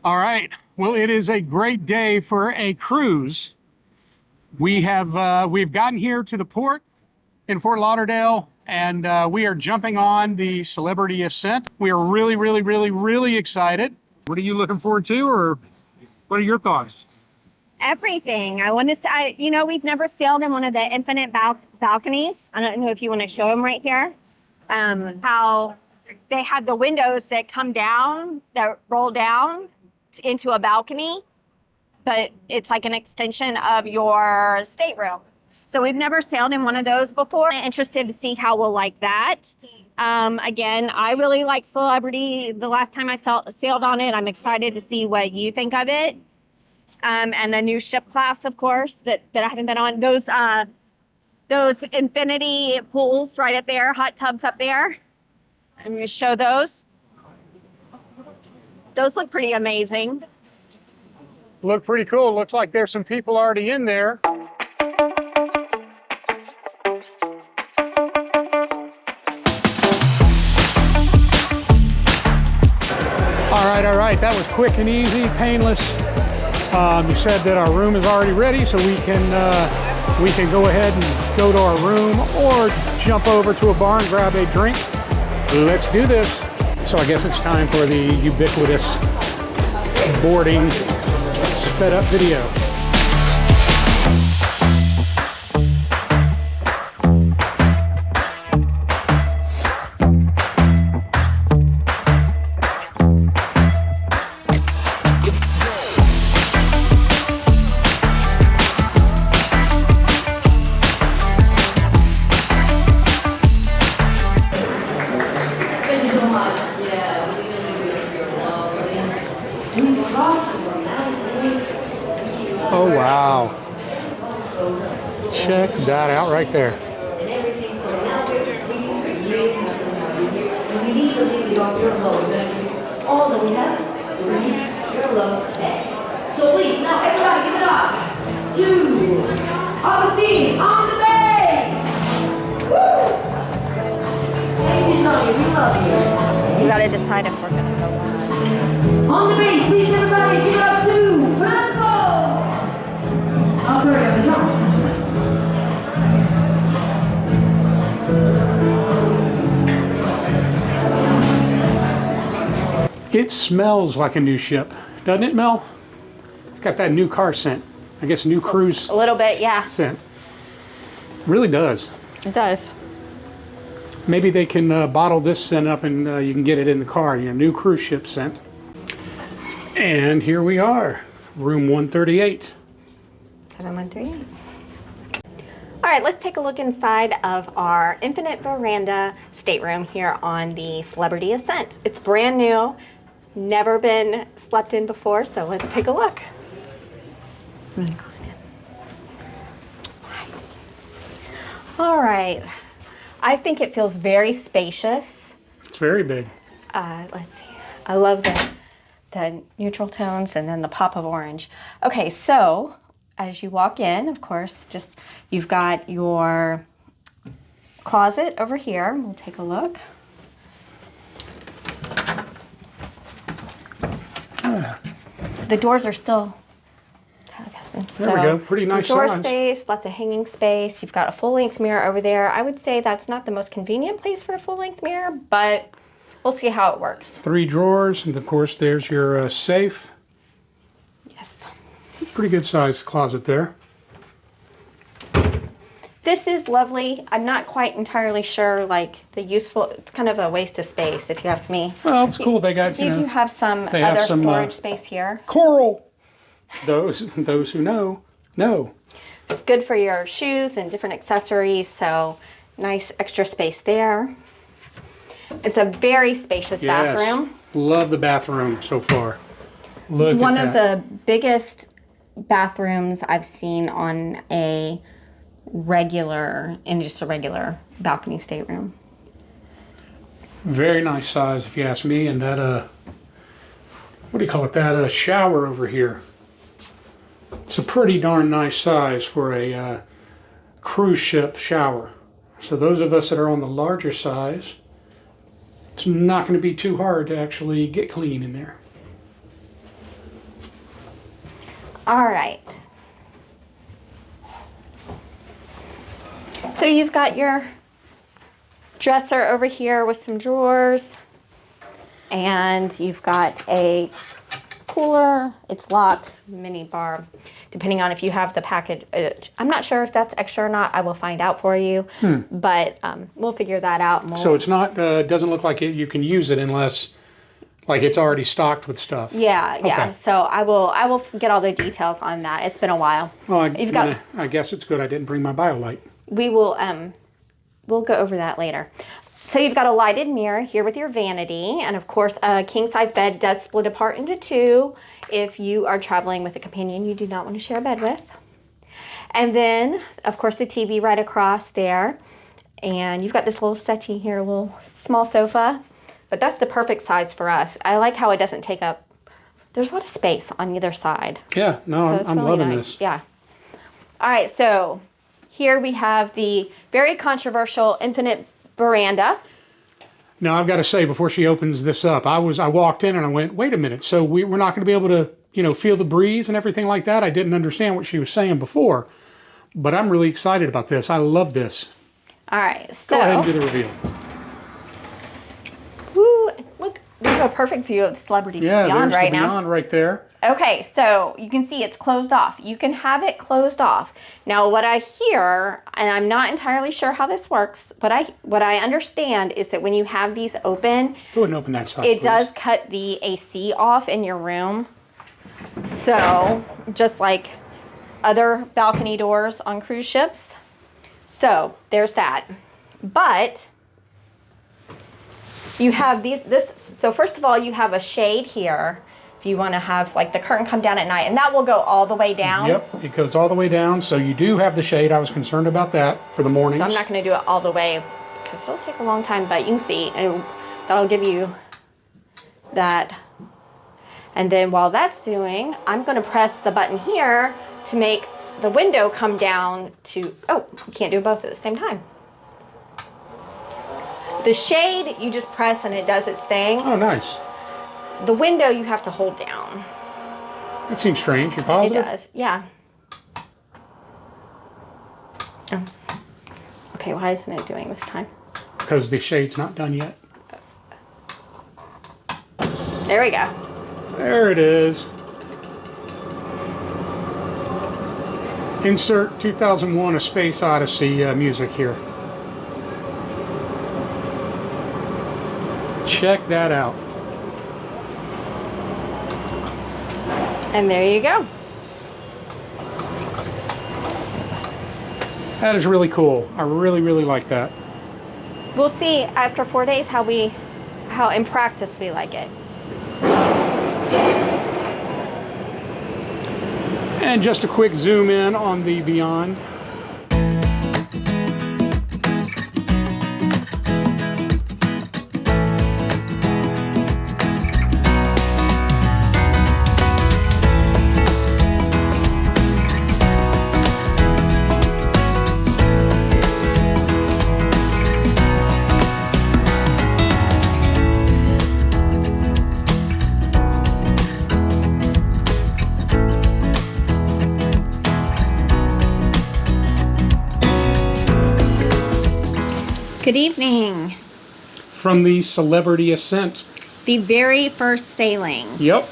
All right. Well, it is a great day for a cruise. We've gotten here to the port in Fort Lauderdale, and we are jumping on the Celebrity Ascent. We are really excited. What are you looking forward to, or what are your thoughts? Everything. I want to say, we've never sailed in one of the infinite balconies. I don't know if you want to show them right here. How they have the windows that come down, that roll down into a balcony, but it's like an extension of your stateroom. So we've never sailed in one of those before. I'm interested to see how we'll like that. Again, I really like Celebrity. The last time I sailed on it, I'm excited to see what you think of it. And the new ship class, of course, that I haven't been on. Those infinity pools right up there, hot tubs up there. I'm going to show those. Those look pretty amazing. Look pretty cool. Looks like there's some people already in there. All right. That was quick and easy, painless. You said that our room is already ready, so we can go ahead and go to our room or jump over to a bar and grab a drink. Let's do this. So I guess it's time for the ubiquitous boarding sped up video. Oh, wow. Check that out right there. So please, now everybody give it up to Augustine on the bay! Woo! Thank you, Tony. We love you. You got to decide if we're going to go on the base, please, everybody, give it up to Franco! Oh, sorry, on the drums. It smells like a new ship, doesn't it, Mel? It's got that new car scent. I guess new cruise. A little bit, yeah. Scent. It really does. It does. Maybe they can bottle this scent up and you can get it in the car. New cruise ship scent. And here we are, room 138. 7138. All right, let's take a look inside of our infinite veranda stateroom here on the Celebrity Ascent. It's brand new, never been slept in before, so let's take a look. All right, I think it feels very spacious. It's very big. Let's see, I love the neutral tones and then the pop of orange. Okay, so as you walk in, of course, you've got your closet over here. We'll take a look. The doors are still there we go. Pretty nice door size. Space, lots of hanging space. You've got a full-length mirror over there. I would say that's not the most convenient place for a full-length mirror, but we'll see how it works. 3 drawers, and of course there's your safe. Yes. Pretty good sized closet there. This is lovely. I'm not quite entirely sure, it's kind of a waste of space if you ask me. Well, it's cool. They got, you do have some other storage space here. Coral. Those who know. It's good for your shoes and different accessories, so nice extra space there. It's a very spacious bathroom. Love the bathroom so far. Look it's one of the biggest bathrooms I've seen on just a regular balcony stateroom. Very nice size, if you ask me. And that, what do you call it? That shower over here. It's a pretty darn nice size for a cruise ship shower. So those of us that are on the larger size, it's not going to be too hard to actually get clean in there. All right. So you've got your dresser over here with some drawers, and you've got a cooler. It's locked, mini bar, depending on if you have the package. I'm not sure if that's extra or not. I will find out for you, but we'll figure that out. And So it's not, doesn't look like you can use it unless, like, it's already stocked with stuff. Yeah, yeah. Okay. So I will get all the details on that. It's been a while. Well, got. I guess it's good I didn't bring my BioLite. We will we'll go over that later. So you've got a lighted mirror here with your vanity, and of course a king size bed does split apart into two if you are traveling with a companion you do not want to share a bed with. And then of course the TV right across there, and you've got this little settee here, a little small sofa, but that's the perfect size for us. I like how it doesn't take up, there's a lot of space on either side. Yeah, no, So it's I'm really loving nice. this. Yeah. All right, so here we have the very controversial infinite veranda. Now I've got to say, before she opens this up, I walked in and I went, wait a minute, so we're not going to be able to, you know, feel the breeze and everything like that? I didn't understand what she was saying before, but I'm really excited about this. I love this. All right, so Go ahead and do the reveal. woo, look, we have a perfect view of the Celebrity Yeah, Beyond there's right the now. Beyond right there. Okay, so you can see it's closed off. You can have it closed off. Now, what I hear, and I'm not entirely sure how this works, but what I understand is that when you have these open, Go ahead and open that side, it please. does cut the AC off in your room. So, just like other balcony doors on cruise ships. So, there's that. But you have so first of all, you have a shade here. If you want to have like the curtain come down at night, and that will go all the way down. Yep, it goes all the way down, so you do have the shade. I was concerned about that for the mornings. So I'm not going to do it all the way because it'll take a long time, but you can see that'll give you that. And then while that's doing, I'm going to press the button here to make the window come down to, oh, you can't do both at the same time. The shade, you just press and it does its thing. Oh, nice. The window you have to hold down. That seems strange. You're positive? It does, yeah. Oh. Okay, why isn't it doing this time? Because the shade's not done yet. There we go. There it is. Insert 2001: A Space Odyssey music here. Check that out. And there you go. That is really cool. I really, really like that. We'll see after 4 days how in practice we like it. And just a quick zoom in on the Beyond. Good evening. From the Celebrity Ascent. The very first sailing. Yep.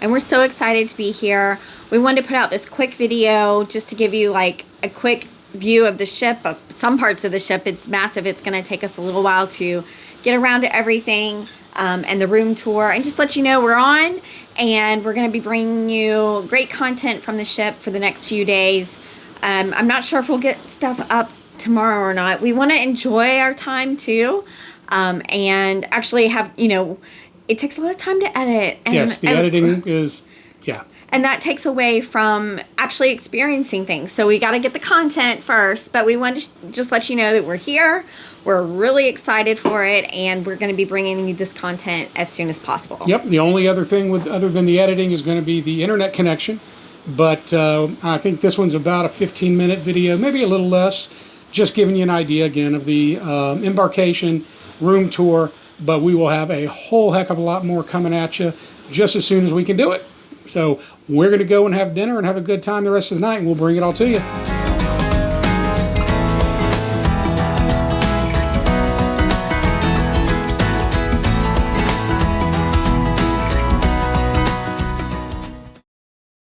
And we're so excited to be here. We wanted to put out this quick video just to give you like a quick view of the ship, of some parts of the ship. It's massive. It's going to take us a little while to get around to everything, and the room tour, and just let you know we're on, and we're going to be bringing you great content from the ship for the next few days. I'm not sure if we'll get stuff up tomorrow or not. We want to enjoy our time too, and actually have, it takes a lot of time to edit. And, Yes, the editing is, yeah. And that takes away from actually experiencing things. So we got to get the content first, but we want to just let you know that we're here. We're really excited for it, and we're going to be bringing you this content as soon as possible. Yep, the only other thing other than the editing is going to be the internet connection. But I think this one's about a 15-minute video, maybe a little less, just giving you an idea again of the Embarkation room tour. But we will have a whole heck of a lot more coming at you just as soon as we can do it. So we're going to go and have dinner and have a good time the rest of the night, and we'll bring it all to you.